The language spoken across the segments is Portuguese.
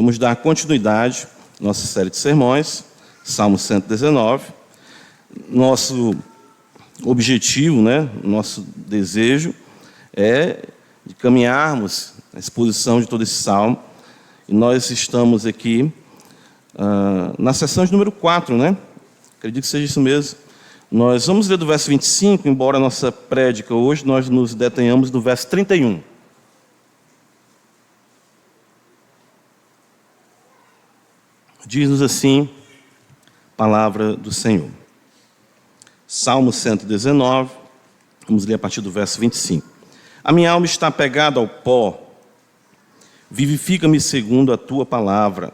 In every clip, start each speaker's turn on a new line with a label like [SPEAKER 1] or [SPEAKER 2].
[SPEAKER 1] Vamos dar continuidade à nossa série de sermões, Salmo 119. Nosso objetivo, nosso desejo é de caminharmos na exposição de todo esse salmo. E nós estamos aqui na sessão de número 4, Acredito que seja isso mesmo. Nós vamos ler do verso 25, embora a nossa prédica hoje nós nos detenhamos no verso 31. Diz-nos assim, palavra do Senhor. Salmo 119, vamos ler a partir do verso 25. A minha alma está pegada ao pó, vivifica-me segundo a tua palavra.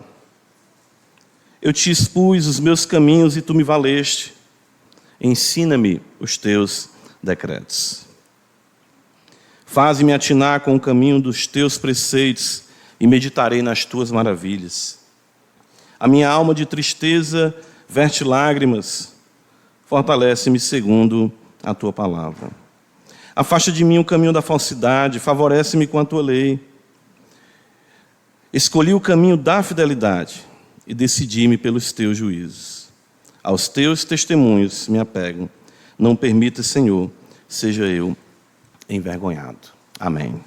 [SPEAKER 1] Eu te expus os meus caminhos e tu me valeste. Ensina-me os teus decretos. Faze-me atinar com o caminho dos teus preceitos e meditarei nas tuas maravilhas. A minha alma de tristeza verte lágrimas, fortalece-me segundo a tua palavra. Afasta de mim o caminho da falsidade, favorece-me com a tua lei. Escolhi o caminho da fidelidade e decidi-me pelos teus juízos. Aos teus testemunhos me apego. Não permita, Senhor, seja eu envergonhado. Amém.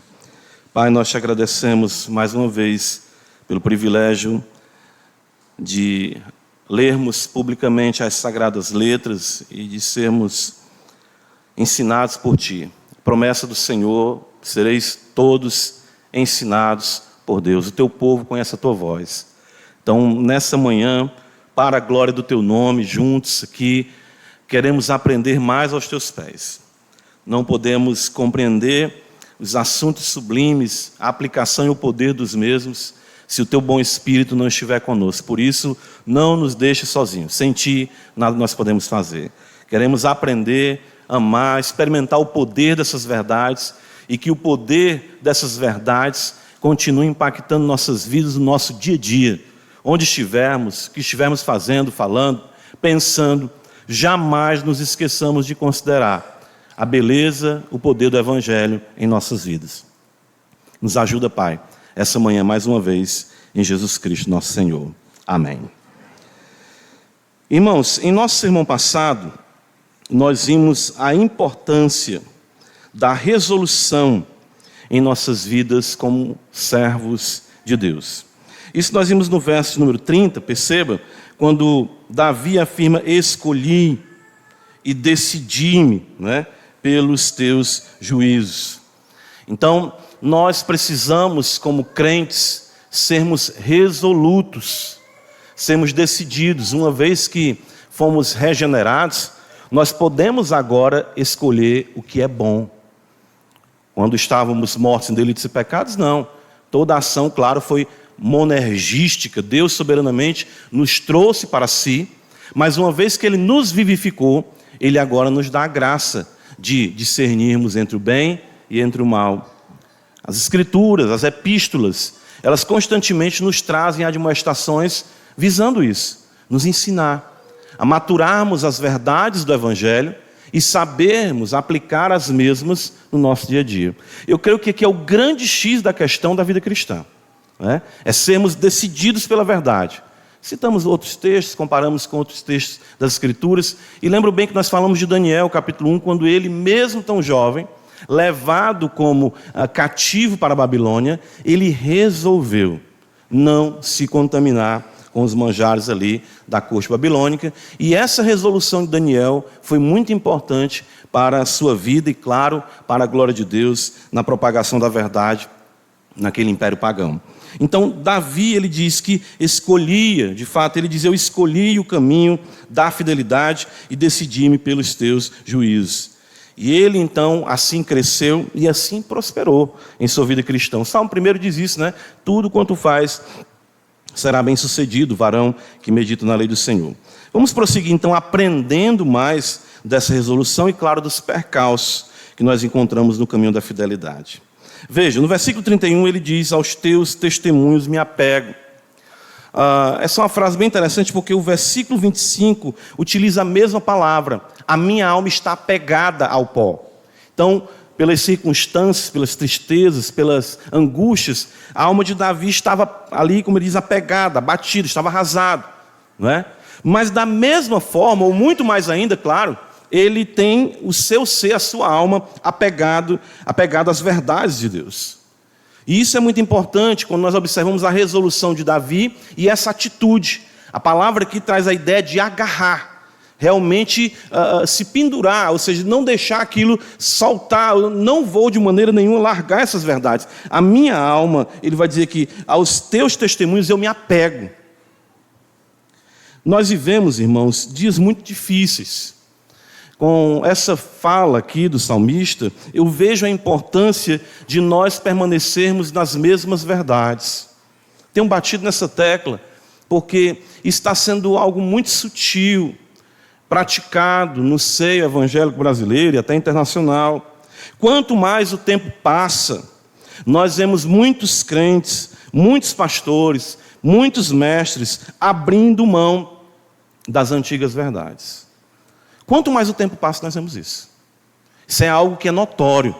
[SPEAKER 1] Pai, nós te agradecemos mais uma vez pelo privilégio de lermos publicamente as sagradas letras e de sermos ensinados por Ti. Promessa do Senhor, sereis todos ensinados por Deus. O Teu povo conhece a Tua voz. Então, nessa manhã, para a glória do Teu nome, juntos aqui, queremos aprender mais aos Teus pés. Não podemos compreender os assuntos sublimes, a aplicação e o poder dos mesmos, se o Teu bom Espírito não estiver conosco. Por isso, não nos deixe sozinhos. Sem Ti, nada nós podemos fazer. Queremos aprender, amar, experimentar o poder dessas verdades e que o poder dessas verdades continue impactando nossas vidas, no nosso dia a dia. Onde estivermos, o que estivermos fazendo, falando, pensando, jamais nos esqueçamos de considerar a beleza, o poder do Evangelho em nossas vidas. Nos ajuda, Pai, essa manhã mais uma vez, em Jesus Cristo, nosso Senhor. Amém. Irmãos, em nosso sermão passado, nós vimos a importância da resolução em nossas vidas como servos de Deus. Isso nós vimos no verso número 30, perceba, quando Davi afirma, escolhi e decidi-me, pelos teus juízos. Então, nós precisamos, como crentes, sermos resolutos, sermos decididos. Uma vez que fomos regenerados, nós podemos agora escolher o que é bom. Quando estávamos mortos em delitos e pecados, não. Toda a ação, claro, foi monergística. Deus soberanamente nos trouxe para si, mas uma vez que Ele nos vivificou, Ele agora nos dá a graça de discernirmos entre o bem e entre o mal. As Escrituras, as epístolas, elas constantemente nos trazem admoestações visando isso, nos ensinar a maturarmos as verdades do Evangelho e sabermos aplicar as mesmas no nosso dia a dia. Eu creio que aqui é o grande X da questão da vida cristã. É sermos decididos pela verdade. Citamos outros textos, comparamos com outros textos das Escrituras, e lembro bem que nós falamos de Daniel, capítulo 1, quando ele, mesmo tão jovem, levado como cativo para a Babilônia, ele resolveu não se contaminar com os manjares ali da corte babilônica, e essa resolução de Daniel foi muito importante para a sua vida e, claro, para a glória de Deus na propagação da verdade naquele império pagão. Então, Davi, ele diz que escolhia, de fato, ele diz, eu escolhi o caminho da fidelidade e decidi-me pelos teus juízos. E ele, então, assim cresceu e assim prosperou em sua vida cristã. O Salmo 1 diz isso, Tudo quanto faz será bem sucedido, varão que medita na lei do Senhor. Vamos prosseguir, então, aprendendo mais dessa resolução e, claro, dos percalços que nós encontramos no caminho da fidelidade. Veja, no versículo 31 ele diz, aos teus testemunhos me apego. Essa é uma frase bem interessante porque o versículo 25 utiliza a mesma palavra. A minha alma está apegada ao pó. Então, pelas circunstâncias, pelas tristezas, pelas angústias, a alma de Davi estava ali, como ele diz, apegada, abatida, estava arrasado, não é? Mas da mesma forma, ou muito mais ainda, claro, ele tem o seu ser, a sua alma, apegado às verdades de Deus. E isso é muito importante quando nós observamos a resolução de Davi e essa atitude. A palavra aqui traz a ideia de agarrar, realmente se pendurar, ou seja, não deixar aquilo saltar. Eu não vou de maneira nenhuma largar essas verdades. A minha alma, ele vai dizer que aos teus testemunhos eu me apego. Nós vivemos, irmãos, dias muito difíceis. Com essa fala aqui do salmista, eu vejo a importância de nós permanecermos nas mesmas verdades. Tenho batido nessa tecla, porque está sendo algo muito sutil, praticado no seio evangélico brasileiro e até internacional. Quanto mais o tempo passa, nós vemos muitos crentes, muitos pastores, muitos mestres abrindo mão das antigas verdades. Quanto mais o tempo passa, nós vemos isso. Isso é algo que é notório.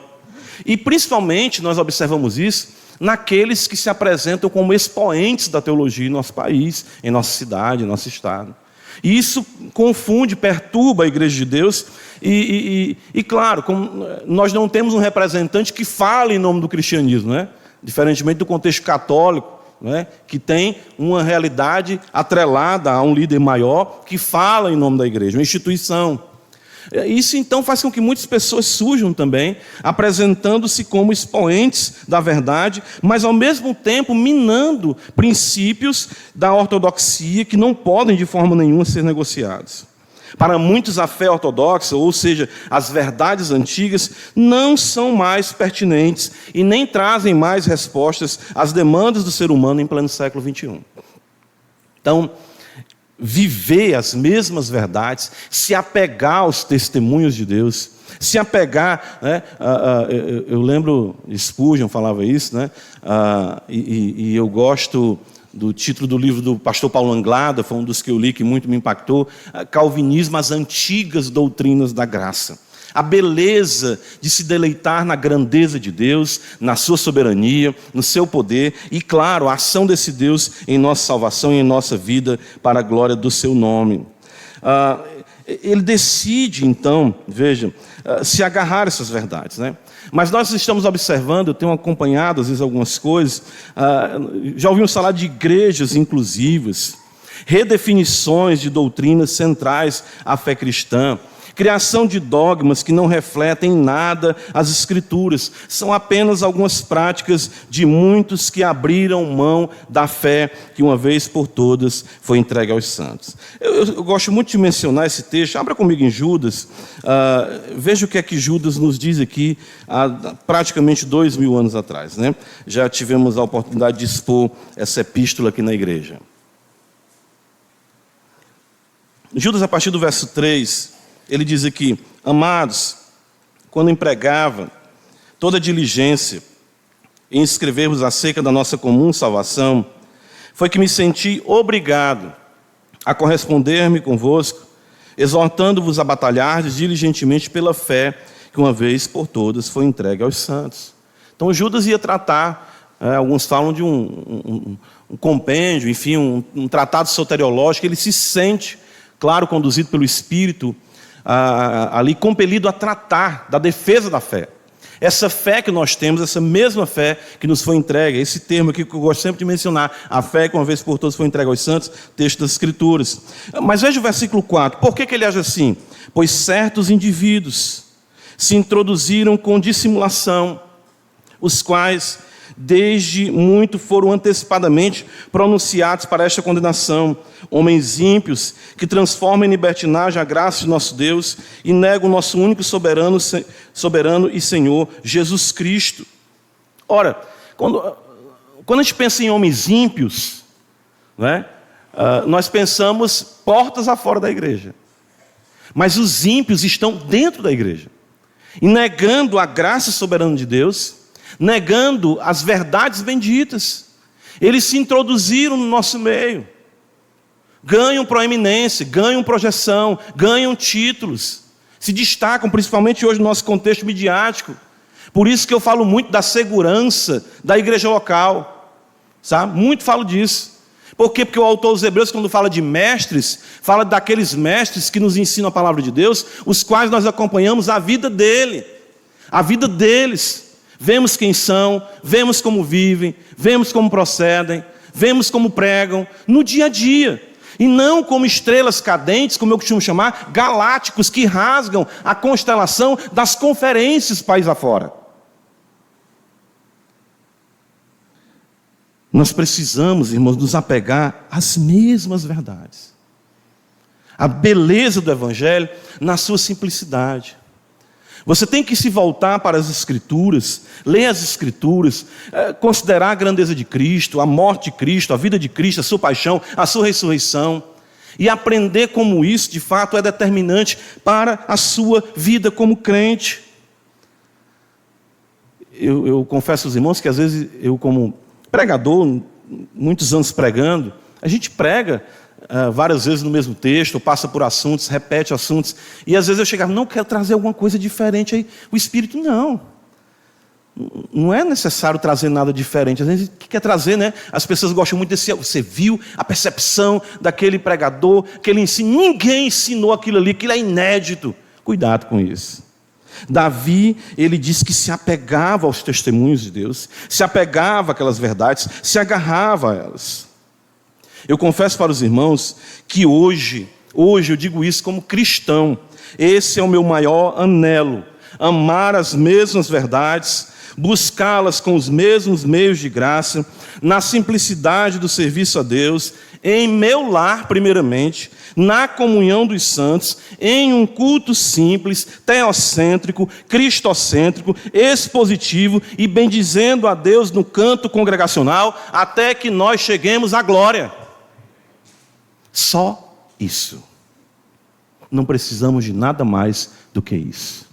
[SPEAKER 1] E principalmente nós observamos isso naqueles que se apresentam como expoentes da teologia em nosso país, em nossa cidade, em nosso estado. E isso confunde, perturba a igreja de Deus. E claro, como nós não temos um representante que fale em nome do cristianismo, né? Diferentemente do contexto católico, né? Que tem uma realidade atrelada a um líder maior que fala em nome da igreja, uma instituição. Isso então faz com que muitas pessoas surjam também, apresentando-se como expoentes da verdade, mas ao mesmo tempo minando princípios da ortodoxia que não podem de forma nenhuma ser negociados. Para muitos a fé ortodoxa, ou seja, as verdades antigas, não são mais pertinentes e nem trazem mais respostas às demandas do ser humano em pleno século XXI. Então, viver as mesmas verdades, se apegar aos testemunhos de Deus, se apegar, né? Eu lembro, Spurgeon falava isso, né? E eu gosto do título do livro do pastor Paulo Anglada, foi um dos que eu li que muito me impactou, Calvinismo, as antigas doutrinas da graça. A beleza de se deleitar na grandeza de Deus, na sua soberania, no seu poder e, claro, a ação desse Deus em nossa salvação e em nossa vida para a glória do seu nome. Ele decide, então, veja, se agarrar a essas verdades, né? Mas nós estamos observando, eu tenho acompanhado às vezes algumas coisas, já ouvimos falar de igrejas inclusivas, redefinições de doutrinas centrais à fé cristã, criação de dogmas que não refletem em nada as Escrituras. São apenas algumas práticas de muitos que abriram mão da fé que uma vez por todas foi entregue aos santos. Eu gosto muito de mencionar esse texto. Abra comigo em Judas. Veja o que é que Judas nos diz aqui há praticamente 2000 anos atrás, né? Já tivemos a oportunidade de expor essa epístola aqui na igreja. Judas, a partir do verso 3, ele diz aqui: amados, quando empregava toda diligência em escrever-vos acerca da nossa comum salvação, foi que me senti obrigado a corresponder-me convosco, exortando-vos a batalhardes diligentemente pela fé que uma vez por todas foi entregue aos santos. Então Judas ia tratar, alguns falam de um compêndio, enfim, um tratado soteriológico. Ele se sente, claro, conduzido pelo Espírito, ali compelido a tratar da defesa da fé. Essa fé que nós temos, essa mesma fé que nos foi entregue, esse termo aqui que eu gosto sempre de mencionar, a fé que uma vez por todas foi entregue aos santos, texto das Escrituras. Mas veja o versículo 4, por que ele age assim? Pois certos indivíduos se introduziram com dissimulação, os quais desde muito foram antecipadamente pronunciados para esta condenação, homens ímpios que transformam em libertinagem a graça de nosso Deus e negam o nosso único soberano e Senhor, Jesus Cristo. Ora, quando a gente pensa em homens ímpios, né, nós pensamos portas afora da igreja. Mas os ímpios estão dentro da igreja, e negando a graça soberana de Deus, negando as verdades benditas. Eles se introduziram no nosso meio, ganham proeminência, ganham projeção, ganham títulos, se destacam, principalmente hoje no nosso contexto midiático. Por isso que eu falo muito da segurança da igreja local, sabe? Muito falo disso. Por quê? Porque o autor dos Hebreus, quando fala de mestres, fala daqueles mestres que nos ensinam a palavra de Deus, os quais nós acompanhamos a vida dele, a vida deles. Vemos quem são, vemos como vivem, vemos como procedem, vemos como pregam, no dia a dia. E não como estrelas cadentes, como eu costumo chamar, galácticos, que rasgam a constelação das conferências país afora. Nós precisamos, irmãos, nos apegar às mesmas verdades. A beleza do Evangelho na sua simplicidade. Você tem que se voltar para as Escrituras, ler as Escrituras, considerar a grandeza de Cristo, a morte de Cristo, a vida de Cristo, a sua paixão, a sua ressurreição, e aprender como isso, de fato, é determinante para a sua vida como crente. Eu confesso aos irmãos que às vezes eu, como pregador, muitos anos pregando, a gente prega várias vezes no mesmo texto, passa por assuntos, repete assuntos, e às vezes eu chegava, não, quero trazer alguma coisa diferente aí. O Espírito, não é necessário trazer nada diferente. Às vezes quer trazer, né? As pessoas gostam muito desse, você viu a percepção daquele pregador, que ele ensina, ninguém ensinou aquilo ali, aquilo é inédito. Cuidado com isso. Davi, ele diz que se apegava aos testemunhos de Deus, se apegava àquelas verdades, se agarrava a elas. Eu confesso para os irmãos que hoje eu digo isso como cristão, esse é o meu maior anelo, amar as mesmas verdades, buscá-las com os mesmos meios de graça, na simplicidade do serviço a Deus, em meu lar primeiramente, na comunhão dos santos, em um culto simples, teocêntrico, cristocêntrico, expositivo e bendizendo a Deus no canto congregacional, até que nós cheguemos à glória. Só isso. Não precisamos de nada mais do que isso.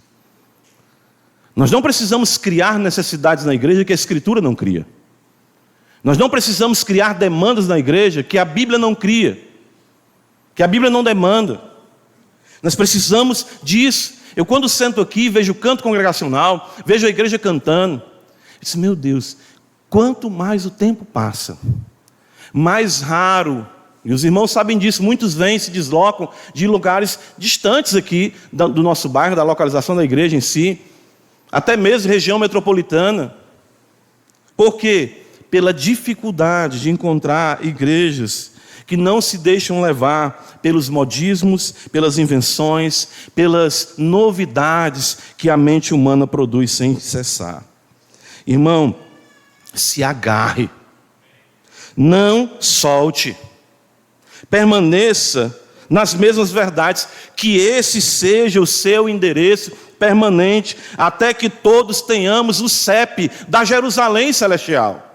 [SPEAKER 1] Nós não precisamos criar necessidades na igreja que a Escritura não cria. Nós não precisamos criar demandas na igreja que a Bíblia não cria, que a Bíblia não demanda. Nós precisamos disso. Eu, quando sento aqui, vejo o canto congregacional, vejo a igreja cantando, eu disse, meu Deus, quanto mais o tempo passa, mais raro, e os irmãos sabem disso, muitos vêm e se deslocam de lugares distantes aqui do nosso bairro, da localização da igreja em si, até mesmo região metropolitana. Por quê? Pela dificuldade de encontrar igrejas que não se deixam levar pelos modismos, pelas invenções, pelas novidades que a mente humana produz sem cessar. Irmão, se agarre, não solte, permaneça nas mesmas verdades, que esse seja o seu endereço permanente, até que todos tenhamos o CEP da Jerusalém celestial.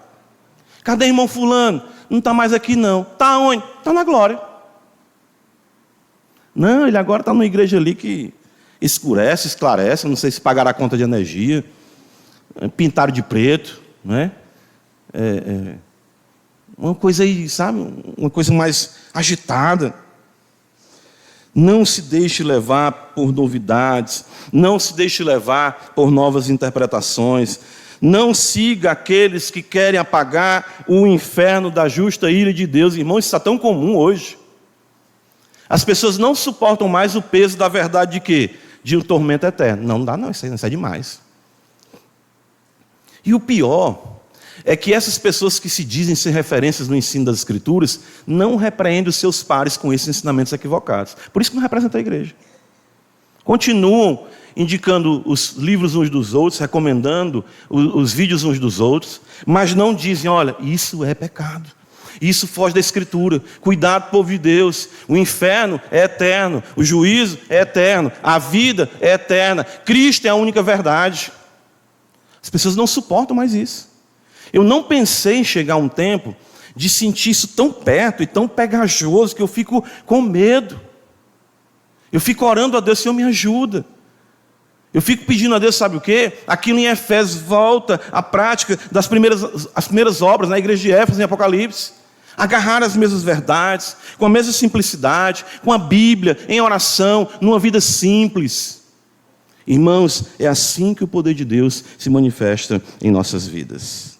[SPEAKER 1] Cadê irmão fulano? Não está mais aqui não. Está onde? Está na glória. Não, ele agora está numa igreja ali que esclarece, não sei se pagará a conta de energia, pintaram de preto, né? Uma coisa aí, sabe? Uma coisa mais agitada. Não se deixe levar por novidades, não se deixe levar por novas interpretações. Não siga aqueles que querem apagar o inferno da justa ira de Deus. Irmão, isso está tão comum hoje. As pessoas não suportam mais o peso da verdade de quê? De um tormento eterno. Não dá não, isso é demais. E o pior é que essas pessoas que se dizem ser referências no ensino das Escrituras não repreendem os seus pares com esses ensinamentos equivocados. Por isso que não representam a igreja. Continuam indicando os livros uns dos outros, recomendando os vídeos uns dos outros, mas não dizem, olha, isso é pecado, isso foge da Escritura, cuidado, povo de Deus, o inferno é eterno, o juízo é eterno, a vida é eterna, Cristo é a única verdade. As pessoas não suportam mais isso. Eu não pensei em chegar um tempo de sentir isso tão perto e tão pegajoso que eu fico com medo. Eu fico orando a Deus, Senhor, me ajuda. Eu fico pedindo a Deus, sabe o quê? Aquilo em Efésios, volta à prática das primeiras obras na igreja de Éfeso, em Apocalipse. Agarrar as mesmas verdades, com a mesma simplicidade, com a Bíblia, em oração, numa vida simples. Irmãos, é assim que o poder de Deus se manifesta em nossas vidas.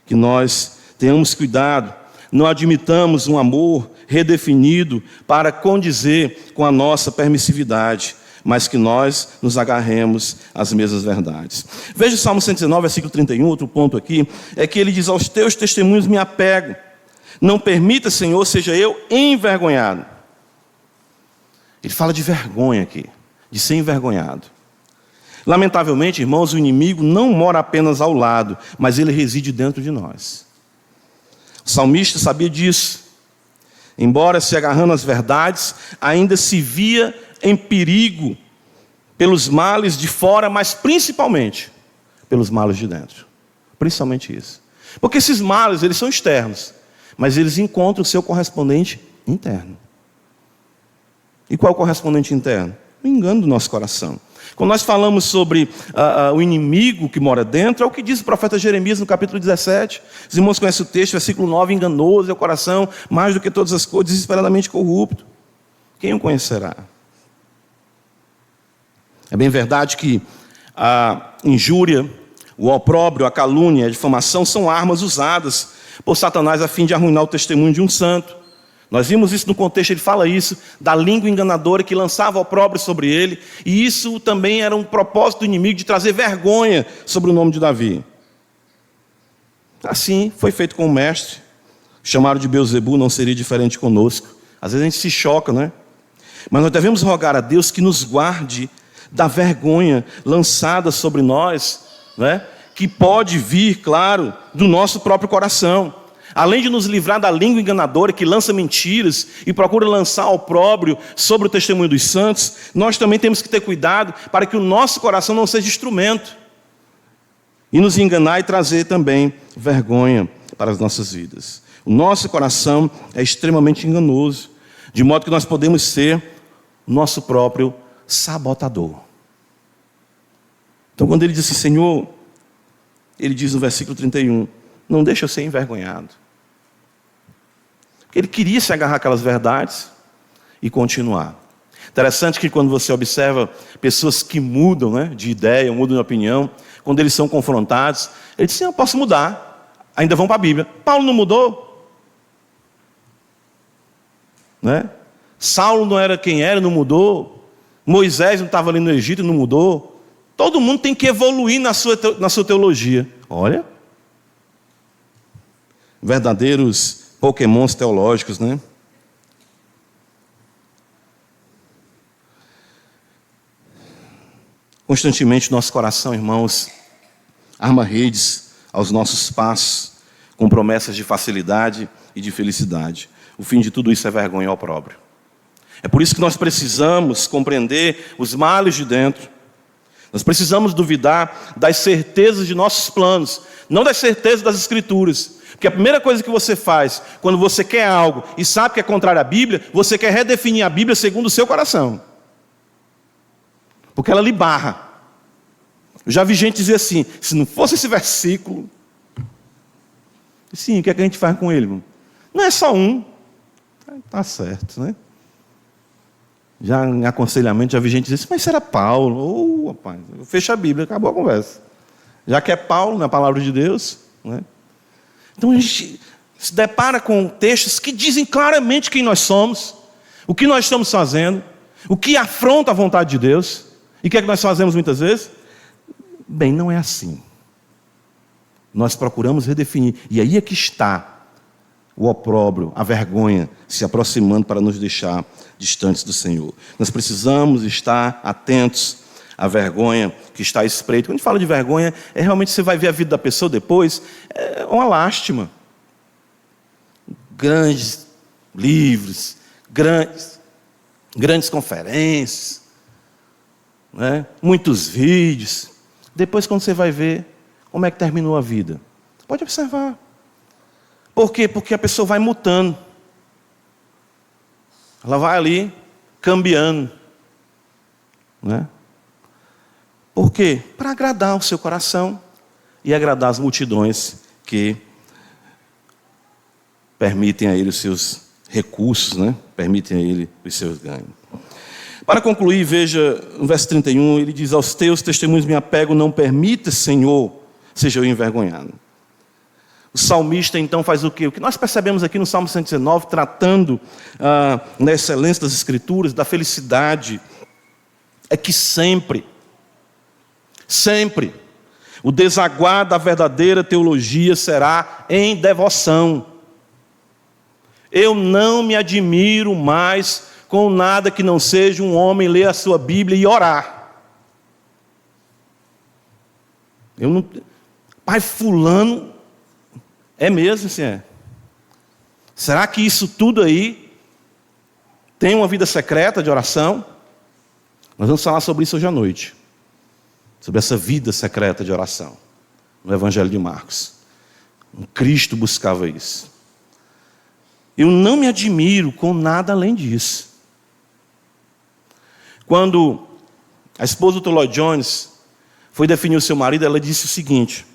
[SPEAKER 1] Que nós tenhamos cuidado, não admitamos um amor redefinido para condizer com a nossa permissividade, mas que nós nos agarremos às mesmas verdades. Veja o Salmo 119, versículo 31, outro ponto aqui, é que ele diz: aos teus testemunhos me apego, não permita, Senhor, seja eu envergonhado. Ele fala de vergonha aqui, de ser envergonhado. Lamentavelmente, irmãos, o inimigo não mora apenas ao lado, mas ele reside dentro de nós. O salmista sabia disso. Embora se agarrando às verdades, ainda se via em perigo pelos males de fora, mas principalmente pelos males de dentro. Principalmente isso. Porque esses males, eles são externos, mas eles encontram o seu correspondente interno. E qual é o correspondente interno? O engano do nosso coração. Quando nós falamos sobre o inimigo que mora dentro, é o que diz o profeta Jeremias no capítulo 17. Os irmãos conhecem o texto, versículo 9, enganoso é o coração, mais do que todas as coisas, desesperadamente corrupto. Quem o conhecerá? É bem verdade que a injúria, o opróbrio, a calúnia, a difamação são armas usadas por Satanás a fim de arruinar o testemunho de um santo. Nós vimos isso no contexto, ele fala isso, da língua enganadora que lançava opróbrio sobre ele, e isso também era um propósito do inimigo de trazer vergonha sobre o nome de Davi. Assim foi feito com o mestre, chamado de Beelzebu, não seria diferente conosco. Às vezes a gente se choca, né? Mas nós devemos rogar a Deus que nos guarde da vergonha lançada sobre nós, né? Que pode vir, claro, do nosso próprio coração. Além de nos livrar da língua enganadora que lança mentiras e procura lançar opróbrio sobre o testemunho dos santos, nós também temos que ter cuidado para que o nosso coração não seja instrumento e nos enganar e trazer também vergonha para as nossas vidas. O nosso coração é extremamente enganoso, de modo que nós podemos ser o nosso próprio sabotador. Então, quando ele diz assim, Senhor, ele diz no versículo 31, não deixa eu ser envergonhado. Porque ele queria se agarrar aquelas verdades e continuar. Interessante que quando você observa pessoas que mudam, né, de ideia, mudam de opinião, quando eles são confrontados, eles dizem, eu posso mudar. Ainda vão para a Bíblia. Paulo não mudou? Né? Saulo não era quem era, não mudou. Moisés não estava ali no Egito, não mudou. Todo mundo tem que evoluir na sua teologia. Olha. Verdadeiros pokémons teológicos, né? Constantemente nosso coração, irmãos, arma redes aos nossos passos, com promessas de facilidade e de felicidade. O fim de tudo isso é vergonha e opróbrio. É por isso que nós precisamos compreender os males de dentro. Nós precisamos duvidar das certezas de nossos planos, não das certezas das Escrituras. Porque a primeira coisa que você faz, quando você quer algo e sabe que é contrário à Bíblia, você quer redefinir a Bíblia segundo o seu coração. Porque ela lhe barra. Eu já vi gente dizer assim, se não fosse esse versículo... Sim, o que é que a gente faz com ele, irmão? Não é só um. Tá certo, né? Já em aconselhamento, já vi gente dizer assim, mas isso era Paulo. Rapaz, fecha a Bíblia, acabou a conversa. Já que é Paulo, na palavra de Deus, né? Então a gente se depara com textos que dizem claramente quem nós somos, o que nós estamos fazendo, o que afronta a vontade de Deus. E o que é que nós fazemos muitas vezes? Bem, não é assim. Nós procuramos redefinir. E aí é que está o opróbrio, a vergonha, se aproximando para nos deixar distantes do Senhor. Nós precisamos estar atentos à vergonha que está à espreita. Quando a gente fala de vergonha, é realmente você vai ver a vida da pessoa depois, é uma lástima. Grandes livros, grandes conferências, né? Muitos vídeos. Depois, quando você vai ver como é que terminou a vida, pode observar. Por quê? Porque a pessoa vai mutando. Ela vai ali, cambiando. Né? Por quê? Para agradar o seu coração e agradar as multidões que permitem a ele os seus recursos, né? Permitem a ele os seus ganhos. Para concluir, veja no verso 31, ele diz: aos teus testemunhos me apego, não permita, Senhor, seja eu envergonhado. O salmista então faz o quê? O que nós percebemos aqui no Salmo 119, tratando na excelência das Escrituras, da felicidade, é que sempre, o desaguar da verdadeira teologia será em devoção. Eu não me admiro mais com nada que não seja um homem ler a sua Bíblia e orar. Pai, fulano, é mesmo assim, é? Será que isso tudo aí tem uma vida secreta de oração? Nós vamos falar sobre isso hoje à noite. Sobre essa vida secreta de oração. No Evangelho de Marcos. Cristo buscava isso. Eu não me admiro com nada além disso. Quando a esposa do Lloyd Jones foi definir o seu marido, ela disse o seguinte: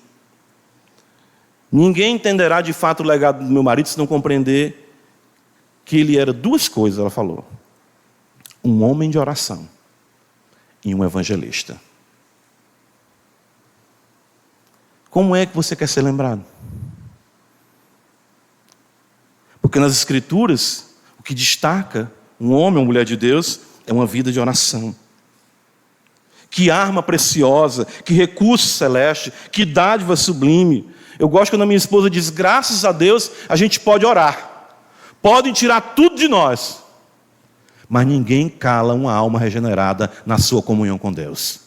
[SPEAKER 1] ninguém entenderá de fato o legado do meu marido se não compreender que ele era duas coisas, ela falou: um homem de oração e um evangelista. Como é que você quer ser lembrado? Porque nas Escrituras, o que destaca um homem ou mulher de Deus é uma vida de oração. Que arma preciosa, que recurso celeste, que dádiva sublime. Eu gosto quando a minha esposa diz: graças a Deus a gente pode orar. Podem tirar tudo de nós, mas ninguém cala uma alma regenerada na sua comunhão com Deus.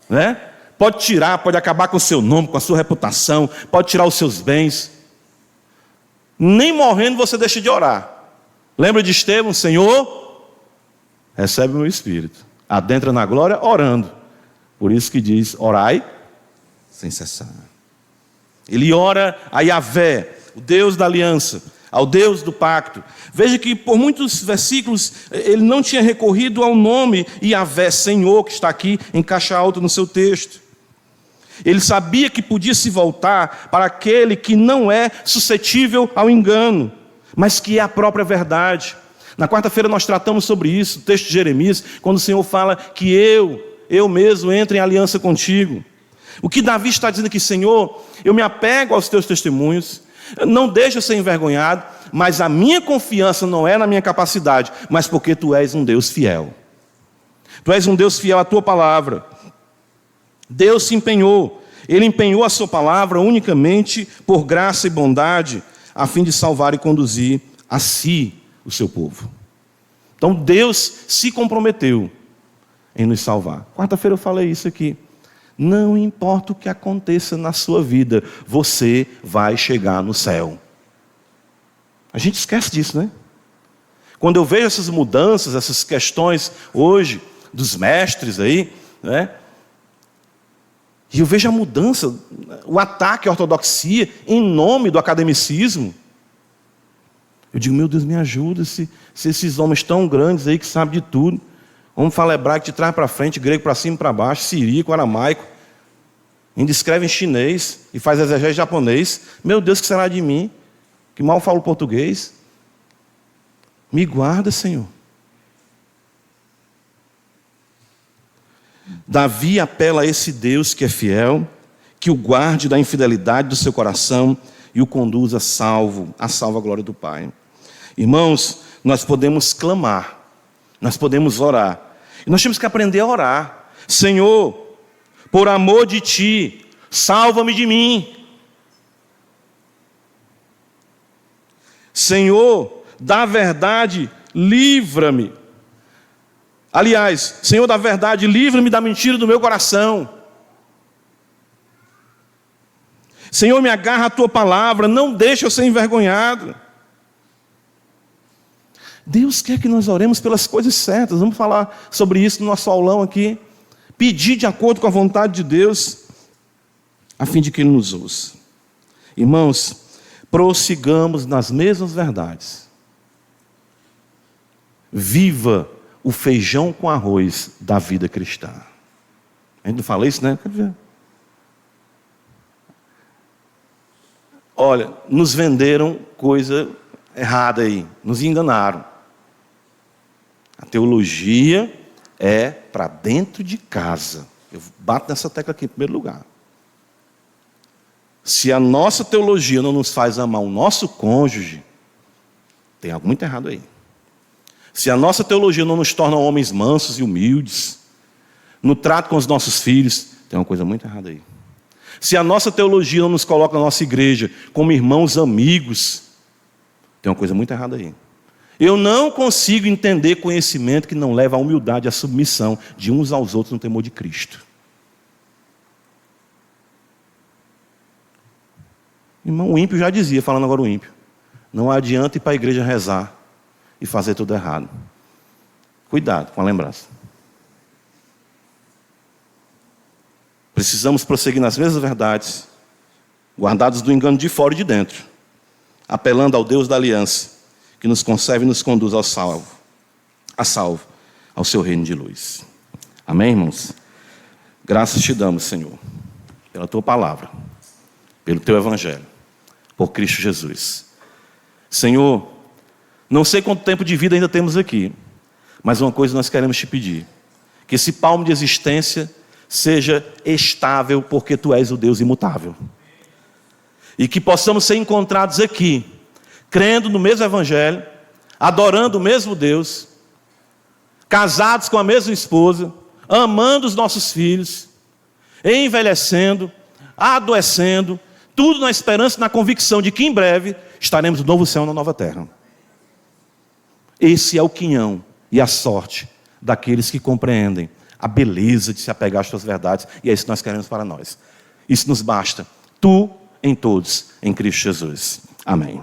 [SPEAKER 1] Né? Pode tirar, pode acabar com o seu nome, com a sua reputação, pode tirar os seus bens. Nem morrendo você deixa de orar. Lembra de Estevão? Senhor, recebe o meu espírito. Adentra na glória orando. Por isso que diz: orai sem cessar. Ele ora a Yahvé, o Deus da aliança, ao Deus do pacto. Veja que por muitos versículos ele não tinha recorrido ao nome Yahvé, Senhor, que está aqui em caixa alta no seu texto. Ele sabia que podia se voltar para aquele que não é suscetível ao engano, mas que é a própria verdade. Na quarta-feira nós tratamos sobre isso, o texto de Jeremias, quando o Senhor fala que eu mesmo entro em aliança contigo. O que Davi está dizendo aqui: Senhor, eu me apego aos teus testemunhos, não deixa eu ser envergonhado, mas a minha confiança não é na minha capacidade, mas porque tu és um Deus fiel. Tu és um Deus fiel à tua palavra. Deus se empenhou, Ele empenhou a sua palavra unicamente por graça e bondade, a fim de salvar e conduzir a si o seu povo. Então Deus se comprometeu em nos salvar. Quarta-feira eu falei isso aqui. Não importa o que aconteça na sua vida, você vai chegar no céu. A gente esquece disso, né? Quando eu vejo essas mudanças, essas questões hoje dos mestres aí, né? E eu vejo a mudança, o ataque à ortodoxia em nome do academicismo. Eu digo: meu Deus, me ajuda, se esses homens tão grandes aí que sabem de tudo, homem fala hebraico de trás para frente, grego para cima e para baixo, siríaco, aramaico, ainda escreve em chinês e faz exegese japonês. Meu Deus, que será de mim, que mal falo português? Me guarda, Senhor. Davi apela a esse Deus que é fiel, que o guarde da infidelidade do seu coração e o conduza a salva glória do Pai. Irmãos, nós podemos clamar, nós podemos orar, e nós temos que aprender a orar. Senhor, por amor de Ti, salva-me de mim. Senhor, da verdade, livra-me. Aliás, Senhor da verdade, livra-me da mentira do meu coração. Senhor, me agarra à Tua palavra, não deixe eu ser envergonhado. Deus quer que nós oremos pelas coisas certas. Vamos falar sobre isso no nosso aulão aqui. Pedir de acordo com a vontade de Deus, a fim de que Ele nos ouça. Irmãos, prossigamos nas mesmas verdades. Viva o feijão com arroz da vida cristã. A gente não fala isso, né? Olha, nos venderam coisa errada aí, nos enganaram. A teologia é para dentro de casa. Eu bato nessa tecla aqui em primeiro lugar. Se a nossa teologia não nos faz amar o nosso cônjuge, tem algo muito errado aí. Se a nossa teologia não nos torna homens mansos e humildes, no trato com os nossos filhos, tem uma coisa muito errada aí. Se a nossa teologia não nos coloca na nossa igreja como irmãos amigos, tem uma coisa muito errada aí. Eu não consigo entender conhecimento que não leva à humildade e à submissão de uns aos outros no temor de Cristo. Irmão, o ímpio já dizia, falando agora o ímpio, não adianta ir para a igreja rezar e fazer tudo errado. Cuidado com a lembrança. Precisamos prosseguir nas mesmas verdades, guardados do engano de fora e de dentro, apelando ao Deus da aliança, que nos conserve e nos conduz a salvo, ao seu reino de luz. Amém, irmãos? Graças te damos, Senhor, pela tua palavra, pelo teu evangelho, por Cristo Jesus. Senhor, não sei quanto tempo de vida ainda temos aqui, mas uma coisa nós queremos te pedir, que esse palmo de existência seja estável, porque tu és o Deus imutável. E que possamos ser encontrados aqui, crendo no mesmo evangelho, adorando o mesmo Deus, casados com a mesma esposa, amando os nossos filhos, envelhecendo, adoecendo, tudo na esperança e na convicção de que em breve estaremos no novo céu e na nova terra. Esse é o quinhão e a sorte daqueles que compreendem a beleza de se apegar às tuas verdades, e é isso que nós queremos para nós. Isso nos basta. Tu em todos, em Cristo Jesus. Amém.